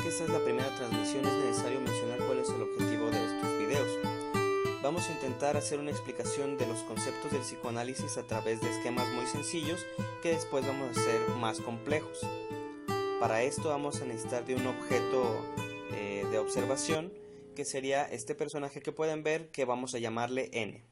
que esta es la primera transmisión, es necesario mencionar cuál es el objetivo de estos videos. Vamos a intentar hacer una explicación de los conceptos del psicoanálisis a través de esquemas muy sencillos que después vamos a hacer más complejos. Para esto vamos a necesitar de un objeto de observación, que sería este personaje que pueden ver, que vamos a llamarle N.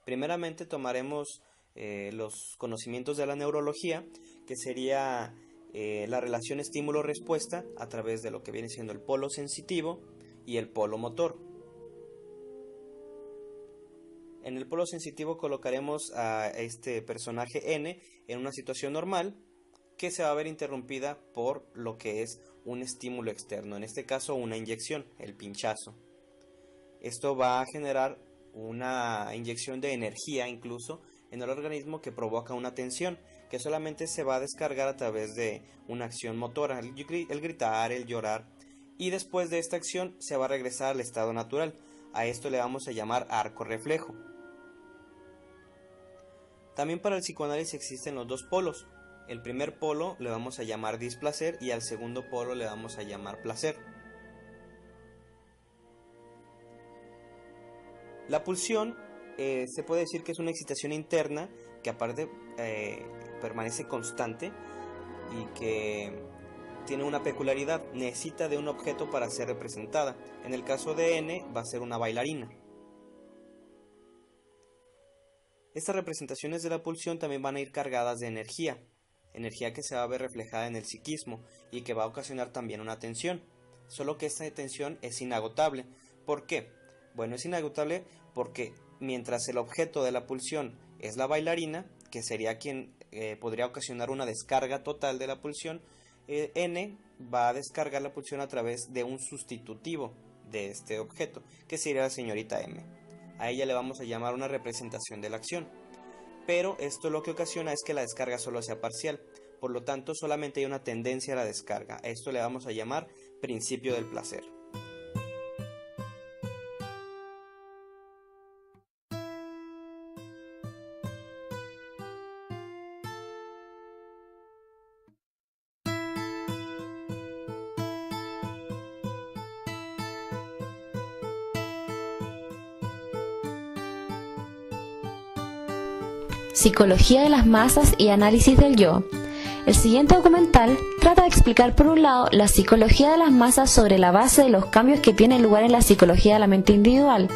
Primeramente tomaremos los conocimientos de la neurología, que sería la relación estímulo-respuesta a través de lo que viene siendo el polo sensitivo y el polo motor. En el polo sensitivo colocaremos a este personaje N en una situación normal que se va a ver interrumpida por lo que es un estímulo externo, en este caso una inyección, el pinchazo. Esto va a generar una inyección de energía incluso en el organismo que provoca una tensión que solamente se va a descargar a través de una acción motora, el gritar, el llorar, y después de esta acción se va a regresar al estado natural. A esto le vamos a llamar arco reflejo. También para el psicoanálisis existen los dos polos. El primer polo le vamos a llamar displacer y al segundo polo le vamos a llamar placer. La pulsión se puede decir que es una excitación interna que aparte permanece constante y que tiene una peculiaridad, necesita de un objeto para ser representada. En el caso de N va a ser una bailarina. Estas representaciones de la pulsión también van a ir cargadas de energía que se va a ver reflejada en el psiquismo y que va a ocasionar también una tensión, solo que esta tensión es inagotable. ¿Por qué? Bueno, es inagotable porque mientras el objeto de la pulsión es la bailarina, que sería quien podría ocasionar una descarga total de la pulsión, N va a descargar la pulsión a través de un sustitutivo de este objeto, que sería la señorita M. A ella le vamos a llamar una representación de la acción. Pero esto lo que ocasiona es que la descarga solo sea parcial, por lo tanto solamente hay una tendencia a la descarga. A esto le vamos a llamar principio del placer. Psicología de las masas y análisis del yo. El siguiente documental trata de explicar por un lado la psicología de las masas sobre la base de los cambios que tienen lugar en la psicología de la mente individual.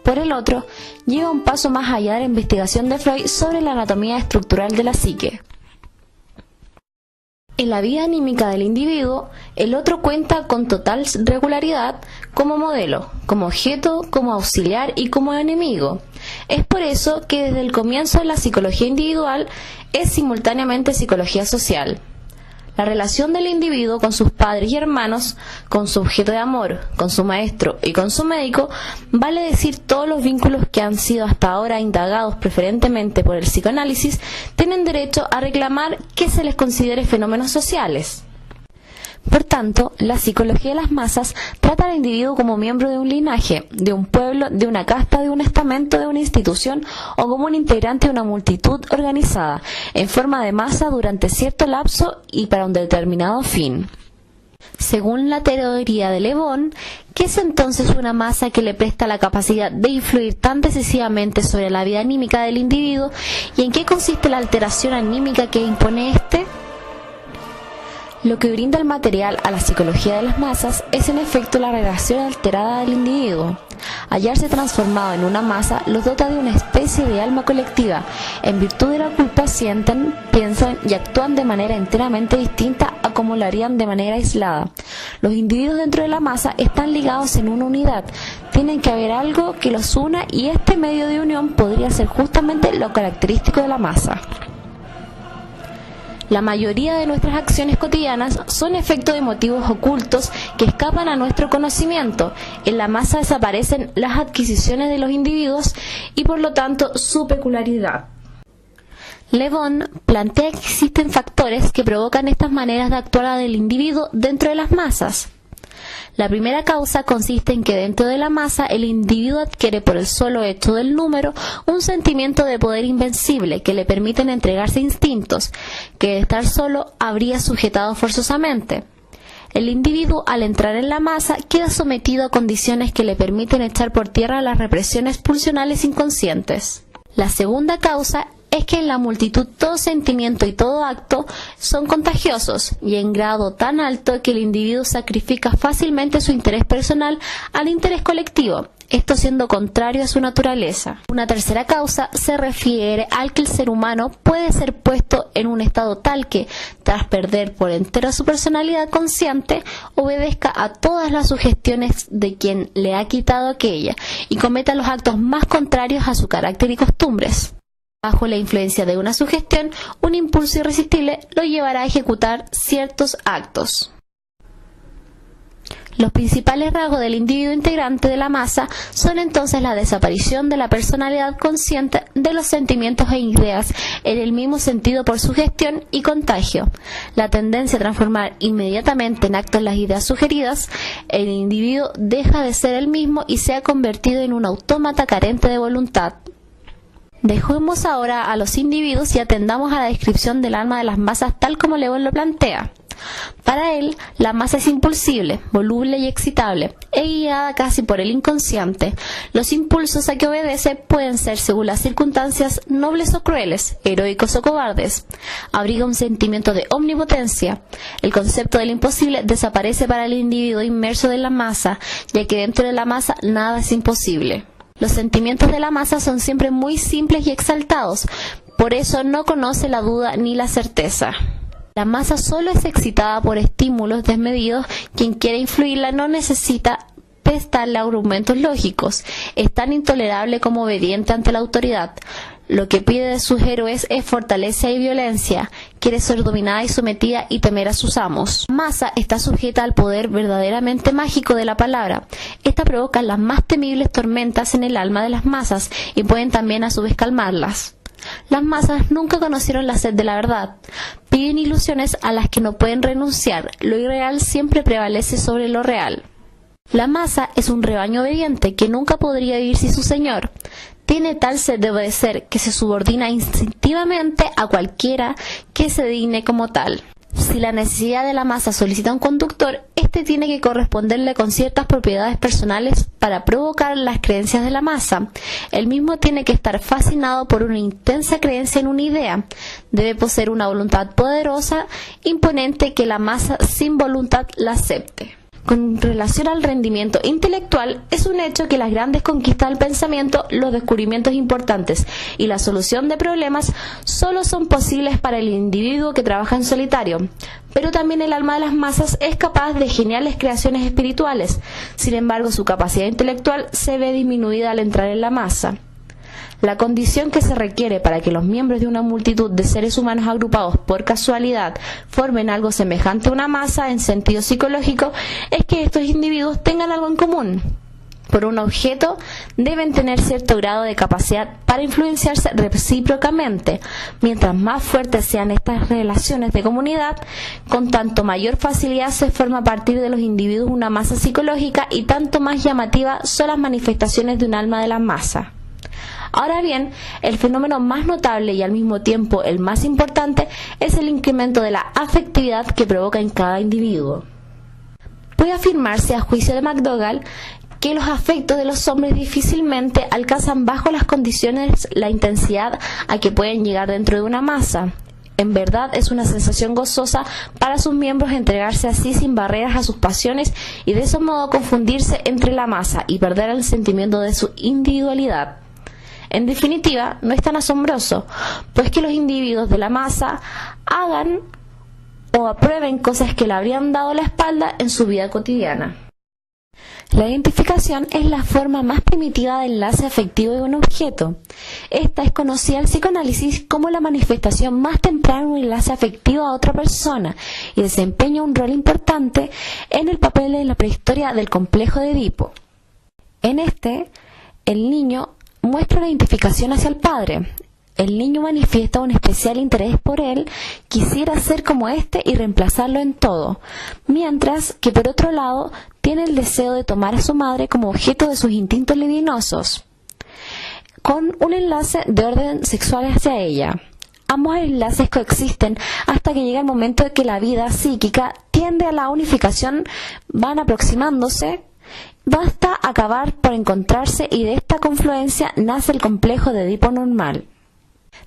Por el otro, lleva un paso más allá de la investigación de Freud sobre la anatomía estructural de la psique. En la vida anímica del individuo, el otro cuenta con total regularidad como modelo, como objeto, como auxiliar y como enemigo. Es por eso que desde el comienzo de la psicología individual es simultáneamente psicología social. La relación del individuo con sus padres y hermanos, con su objeto de amor, con su maestro y con su médico, vale decir todos los vínculos que han sido hasta ahora indagados preferentemente por el psicoanálisis, tienen derecho a reclamar que se les considere fenómenos sociales. Por tanto, la psicología de las masas trata al individuo como miembro de un linaje, de un pueblo, de una casta, de un estamento, de una institución o como un integrante de una multitud organizada, en forma de masa durante cierto lapso y para un determinado fin. Según la teoría de Le Bon, ¿qué es entonces una masa que le presta la capacidad de influir tan decisivamente sobre la vida anímica del individuo y en qué consiste la alteración anímica que impone éste? Lo que brinda el material a la psicología de las masas es en efecto la relación alterada del individuo. Hallarse transformado en una masa los dota de una especie de alma colectiva. En virtud de la culpa sienten, piensan y actúan de manera enteramente distinta a como lo harían de manera aislada. Los individuos dentro de la masa están ligados en una unidad. Tienen que haber algo que los una y este medio de unión podría ser justamente lo característico de la masa. La mayoría de nuestras acciones cotidianas son efecto de motivos ocultos que escapan a nuestro conocimiento. En la masa desaparecen las adquisiciones de los individuos y por lo tanto su peculiaridad. Le Bon plantea que existen factores que provocan estas maneras de actuar del individuo dentro de las masas. La primera causa consiste en que dentro de la masa el individuo adquiere por el solo hecho del número un sentimiento de poder invencible que le permiten entregarse a instintos que de estar solo habría sujetado forzosamente. El individuo, al entrar en la masa, queda sometido a condiciones que le permiten echar por tierra las represiones pulsionales inconscientes. La segunda causa es que en la multitud todo sentimiento y todo acto son contagiosos y en grado tan alto que el individuo sacrifica fácilmente su interés personal al interés colectivo, esto siendo contrario a su naturaleza. Una tercera causa se refiere al que el ser humano puede ser puesto en un estado tal que, tras perder por entero su personalidad consciente, obedezca a todas las sugestiones de quien le ha quitado aquella y cometa los actos más contrarios a su carácter y costumbres. Bajo la influencia de una sugestión, un impulso irresistible lo llevará a ejecutar ciertos actos. Los principales rasgos del individuo integrante de la masa son entonces la desaparición de la personalidad consciente de los sentimientos e ideas en el mismo sentido por sugestión y contagio, la tendencia a transformar inmediatamente en actos las ideas sugeridas, el individuo deja de ser el mismo y se ha convertido en un autómata carente de voluntad. Dejemos ahora a los individuos y atendamos a la descripción del alma de las masas tal como Lewin lo plantea. Para él, la masa es impulsible, voluble y excitable, e guiada casi por el inconsciente. Los impulsos a que obedece pueden ser, según las circunstancias, nobles o crueles, heroicos o cobardes. Abriga un sentimiento de omnipotencia. El concepto del imposible desaparece para el individuo inmerso en la masa, ya que dentro de la masa nada es imposible. Los sentimientos de la masa son siempre muy simples y exaltados, por eso no conoce la duda ni la certeza. La masa solo es excitada por estímulos desmedidos. Quien quiera influirla no necesita prestarle argumentos lógicos. Es tan intolerable como obediente ante la autoridad. Lo que pide de sus héroes es fortaleza y violencia. Quiere ser dominada y sometida y temer a sus amos. La masa está sujeta al poder verdaderamente mágico de la palabra. Esta provoca las más temibles tormentas en el alma de las masas y pueden también a su vez calmarlas. Las masas nunca conocieron la sed de la verdad. Piden ilusiones a las que no pueden renunciar. Lo irreal siempre prevalece sobre lo real. La masa es un rebaño obediente que nunca podría vivir sin su señor. Tiene tal sed de obedecer que se subordina instintivamente a cualquiera que se digne como tal. Si la necesidad de la masa solicita un conductor, éste tiene que corresponderle con ciertas propiedades personales para provocar las creencias de la masa. El mismo tiene que estar fascinado por una intensa creencia en una idea. Debe poseer una voluntad poderosa, imponente, que la masa sin voluntad la acepte. Con relación al rendimiento intelectual, es un hecho que las grandes conquistas del pensamiento, los descubrimientos importantes y la solución de problemas solo son posibles para el individuo que trabaja en solitario. Pero también el alma de las masas es capaz de geniales creaciones espirituales. Sin embargo, su capacidad intelectual se ve disminuida al entrar en la masa. La condición que se requiere para que los miembros de una multitud de seres humanos agrupados por casualidad formen algo semejante a una masa en sentido psicológico es que estos individuos tengan algo en común. Por un objeto deben tener cierto grado de capacidad para influenciarse recíprocamente. Mientras más fuertes sean estas relaciones de comunidad, con tanto mayor facilidad se forma a partir de los individuos una masa psicológica y tanto más llamativa son las manifestaciones de un alma de la masa. Ahora bien, el fenómeno más notable y al mismo tiempo el más importante es el incremento de la afectividad que provoca en cada individuo. Puede afirmarse, a juicio de McDougall, que los afectos de los hombres difícilmente alcanzan bajo las condiciones la intensidad a que pueden llegar dentro de una masa. En verdad es una sensación gozosa para sus miembros entregarse así sin barreras a sus pasiones y de ese modo confundirse entre la masa y perder el sentimiento de su individualidad. En definitiva, no es tan asombroso, pues que los individuos de la masa hagan o aprueben cosas que le habrían dado la espalda en su vida cotidiana. La identificación es la forma más primitiva de enlace afectivo de un objeto. Esta es conocida en psicoanálisis como la manifestación más temprana de un enlace afectivo a otra persona y desempeña un rol importante en el papel de la prehistoria del complejo de Edipo. En este, el niño muestra la identificación hacia el padre. El niño manifiesta un especial interés por él, quisiera ser como éste y reemplazarlo en todo, mientras que por otro lado tiene el deseo de tomar a su madre como objeto de sus instintos libidinosos, con un enlace de orden sexual hacia ella. ambos enlaces coexisten hasta que llega el momento de que la vida psíquica tiende a la unificación, van aproximándose. Basta acabar por encontrarse y de esta confluencia nace el complejo de Edipo normal.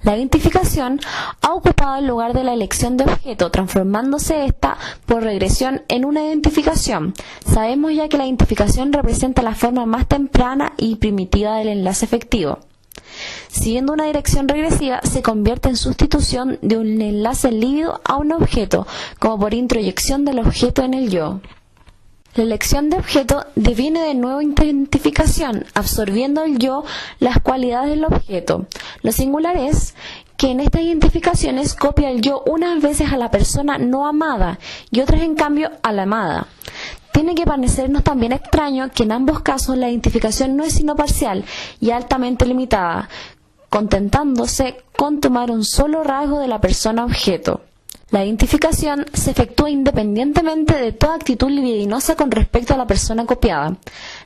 La identificación ha ocupado el lugar de la elección de objeto, transformándose esta por regresión en una identificación. Sabemos ya que la identificación representa la forma más temprana y primitiva del enlace efectivo. Siguiendo una dirección regresiva, se convierte en sustitución de un enlace lívido a un objeto, como por introyección del objeto en el yo. La elección de objeto deviene de nuevo identificación, absorbiendo el yo las cualidades del objeto. Lo singular es que en estas identificaciones copia el yo unas veces a la persona no amada y otras en cambio a la amada. Tiene que parecernos también extraño que en ambos casos la identificación no es sino parcial y altamente limitada, contentándose con tomar un solo rasgo de la persona objeto. La identificación se efectúa independientemente de toda actitud libidinosa con respecto a la persona copiada.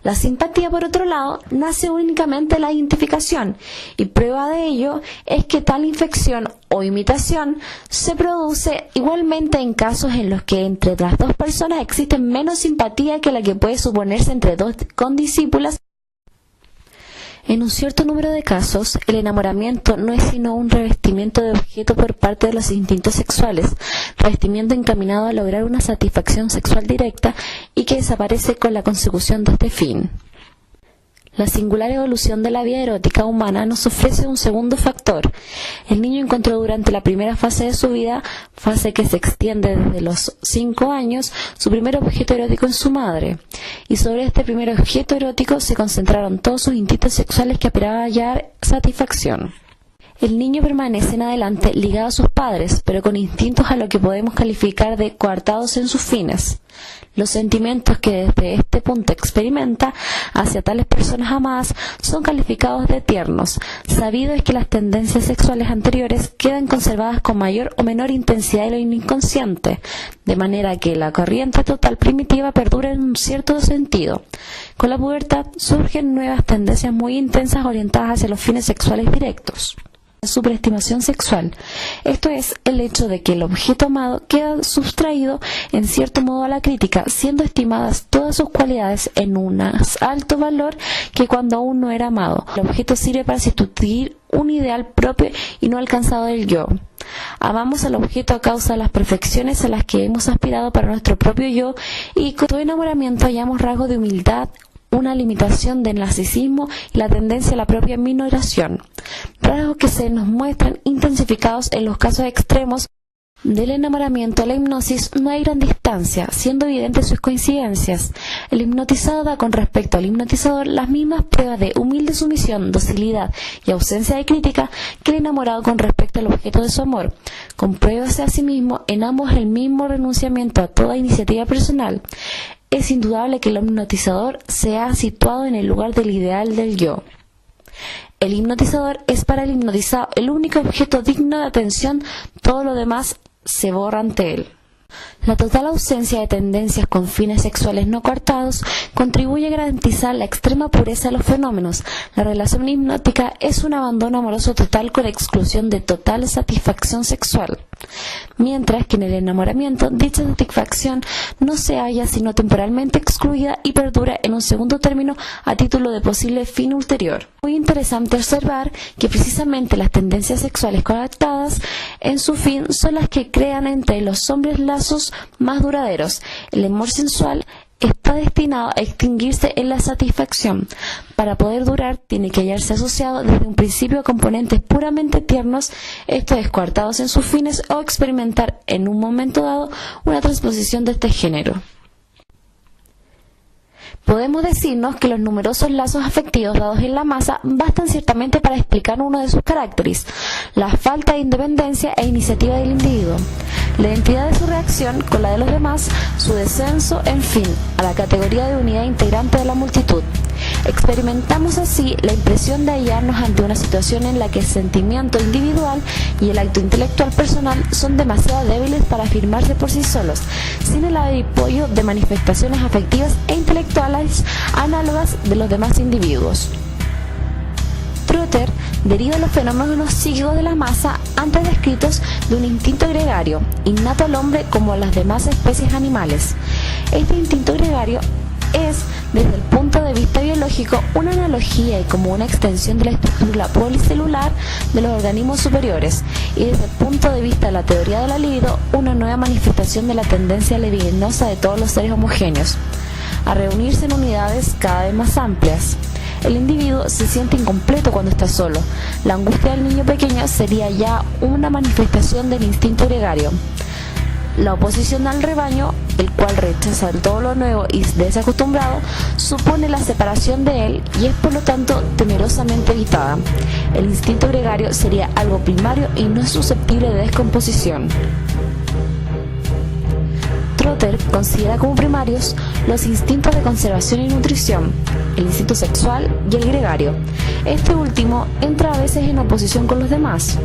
La simpatía, por otro lado, nace únicamente de la identificación, y prueba de ello es que tal infección o imitación se produce igualmente en casos en los que entre las dos personas existe menos simpatía que la que puede suponerse entre dos condiscípulas. En un cierto número de casos, el enamoramiento no es sino un revestimiento de objeto por parte de los instintos sexuales, revestimiento encaminado a lograr una satisfacción sexual directa y que desaparece con la consecución de este fin. La singular evolución de la vida erótica humana nos ofrece un segundo factor. El niño encontró durante la primera fase de su vida, fase que se extiende desde los 5 años, su primer objeto erótico en su madre. Y sobre este primer objeto erótico se concentraron todos sus instintos sexuales que aspiraban a hallar satisfacción. El niño permanece en adelante ligado a sus padres, pero con instintos a lo que podemos calificar de coartados en sus fines. Los sentimientos que desde este punto experimenta hacia tales personas amadas son calificados de tiernos. Sabido es que las tendencias sexuales anteriores quedan conservadas con mayor o menor intensidad en lo inconsciente, de manera que la corriente total primitiva perdura en un cierto sentido. Con la pubertad surgen nuevas tendencias muy intensas orientadas hacia los fines sexuales directos. La superestimación sexual. Esto es el hecho de que el objeto amado queda sustraído en cierto modo a la crítica, siendo estimadas todas sus cualidades en un más alto valor que cuando aún no era amado. El objeto sirve para sustituir un ideal propio y no alcanzado del yo. Amamos al objeto a causa de las perfecciones a las que hemos aspirado para nuestro propio yo, y con todo enamoramiento hallamos rasgos de humildad, una limitación del narcisismo y la tendencia a la propia minoración, rasgos que se nos muestran intensificados en los casos extremos. Del enamoramiento a la hipnosis no hay gran distancia, siendo evidentes sus coincidencias. El hipnotizado da con respecto al hipnotizador las mismas pruebas de humilde sumisión, docilidad y ausencia de crítica que el enamorado con respecto al objeto de su amor. Compruébase a sí mismo en ambos el mismo renunciamiento a toda iniciativa personal. Es indudable que el hipnotizador se ha situado en el lugar del ideal del yo. El hipnotizador es para el hipnotizado el único objeto digno de atención, todo lo demás se borra ante él. La total ausencia de tendencias con fines sexuales no coartados contribuye a garantizar la extrema pureza de los fenómenos. La relación hipnótica es un abandono amoroso total con exclusión de total satisfacción sexual, mientras que en el enamoramiento dicha satisfacción no se halla sino temporalmente excluida y perdura en un segundo término a título de posible fin ulterior. Muy interesante observar que precisamente las tendencias sexuales coartadas en su fin son las que crean entre los hombres lazos más duraderos. El amor sensual está destinado a extinguirse en la satisfacción. Para poder durar, tiene que hallarse asociado desde un principio a componentes puramente tiernos, esto es, coartados en sus fines, o experimentar en un momento dado una transposición de este género. Podemos decirnos que los numerosos lazos afectivos dados en la masa bastan ciertamente para explicar uno de sus caracteres, la falta de independencia e iniciativa del individuo, la identidad de su reacción con la de los demás, su descenso, en fin, a la categoría de unidad integrante de la multitud. Experimentamos así la impresión de hallarnos ante una situación en la que el sentimiento individual y el acto intelectual personal son demasiado débiles para afirmarse por sí solos, sin el apoyo de manifestaciones afectivas e intelectuales análogas de los demás individuos. Trotter deriva los fenómenos psíquicos de la masa antes descritos de un instinto gregario, innato al hombre como a las demás especies animales. Este instinto gregario es, desde el punto de vista biológico, una analogía y como una extensión de la estructura policelular de los organismos superiores, y desde el punto de vista de la teoría de la libido, una nueva manifestación de la tendencia libidinosa de todos los seres homogéneos a reunirse en unidades cada vez más amplias. El individuo se siente incompleto cuando está solo. La angustia del niño pequeño sería ya una manifestación del instinto gregario. La oposición al rebaño, el cual rechaza todo lo nuevo y desacostumbrado, supone la separación de él y es por lo tanto temerosamente evitada. El instinto gregario sería algo primario y no es susceptible de descomposición. Trotter considera como primarios los instintos de conservación y nutrición, el instinto sexual y el gregario. Este último entra a veces en oposición con los demás.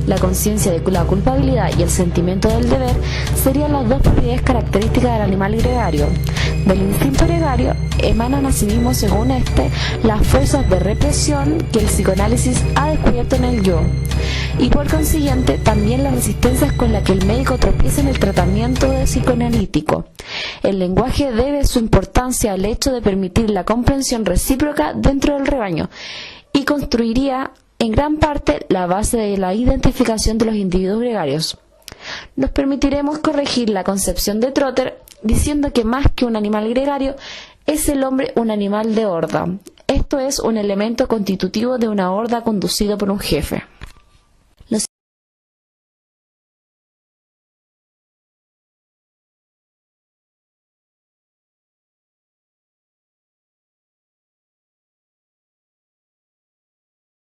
La conciencia de la culpabilidad y el sentimiento del deber serían las dos propiedades características del animal gregario. Del instinto gregario emanan asimismo, según las fuerzas de represión que el psicoanálisis ha descubierto en el yo, y por consiguiente también las resistencias con las que el médico tropieza en el tratamiento psicoanalítico. El lenguaje debe su importancia al hecho de permitir la comprensión recíproca dentro del rebaño y construiría en gran parte la base de la identificación de los individuos gregarios. Nos permitiremos corregir la concepción de Trotter diciendo que más que un animal gregario, es el hombre un animal de horda. Esto es un elemento constitutivo de una horda conducido por un jefe.